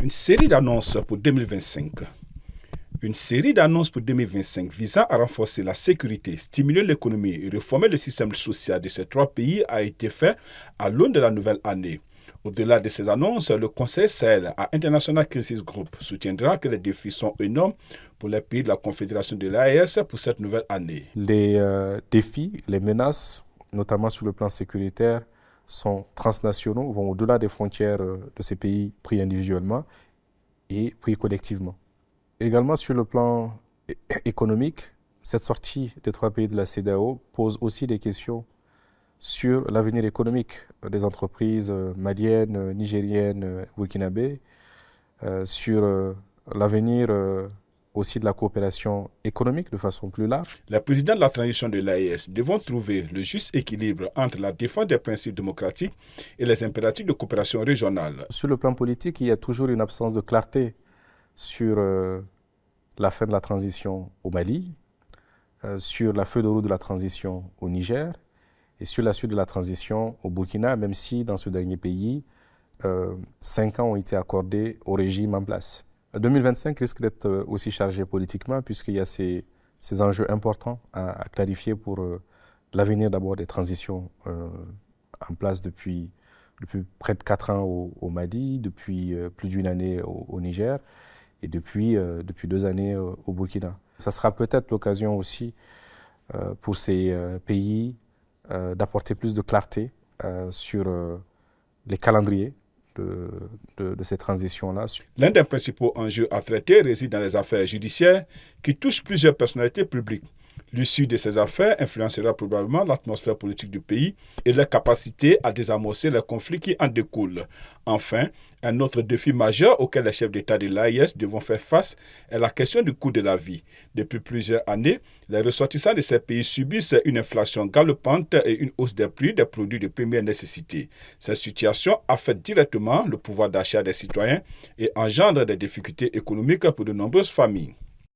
Une série d'annonces pour 2025. Une série d'annonces pour 2025 visant à renforcer la sécurité, stimuler l'économie et réformer le système social de ces trois pays a été faite à l'aune de la nouvelle année. Au-delà de ces annonces, le Conseil Sahel à International Crisis Group soutiendra que les défis sont énormes pour les pays de la Confédération de l'AES pour cette nouvelle année. Les défis, les menaces, notamment sur le plan sécuritaire, sont transnationaux, vont au-delà des frontières de ces pays pris individuellement et pris collectivement. Également sur le plan économique, cette sortie des trois pays de la CEDEAO pose aussi des questions sur l'avenir économique des entreprises maliennes, nigériennes, burkinabées, sur l'avenir aussi de la coopération économique de façon plus large. Les présidents de la transition de l'AES devront trouver le juste équilibre entre la défense des principes démocratiques et les impératifs de coopération régionale. Sur le plan politique, il y a toujours une absence de clarté sur la fin de la transition au Mali, sur la feuille de route de la transition au Niger et sur la suite de la transition au Burkina, même si dans ce dernier pays, 5 ans ont été accordés au régime en place. 2025 risque d'être aussi chargé politiquement puisqu'il y a ces enjeux importants à clarifier pour l'avenir d'abord des transitions en place depuis près de 4 ans au Mali, depuis plus d'une année au Niger et depuis 2 années au Burkina. Ça sera peut-être l'occasion aussi pour ces pays d'apporter plus de clarté sur les calendriers de ces transitions-là. L'un des principaux enjeux à traiter réside dans les affaires judiciaires qui touchent plusieurs personnalités publiques. L'issue de ces affaires influencera probablement l'atmosphère politique du pays et la capacité à désamorcer les conflits qui en découlent. Enfin, un autre défi majeur auquel les chefs d'État de l'AES devront faire face est la question du coût de la vie. Depuis plusieurs années, les ressortissants de ces pays subissent une inflation galopante et une hausse des prix des produits de première nécessité. Cette situation affecte directement le pouvoir d'achat des citoyens et engendre des difficultés économiques pour de nombreuses familles.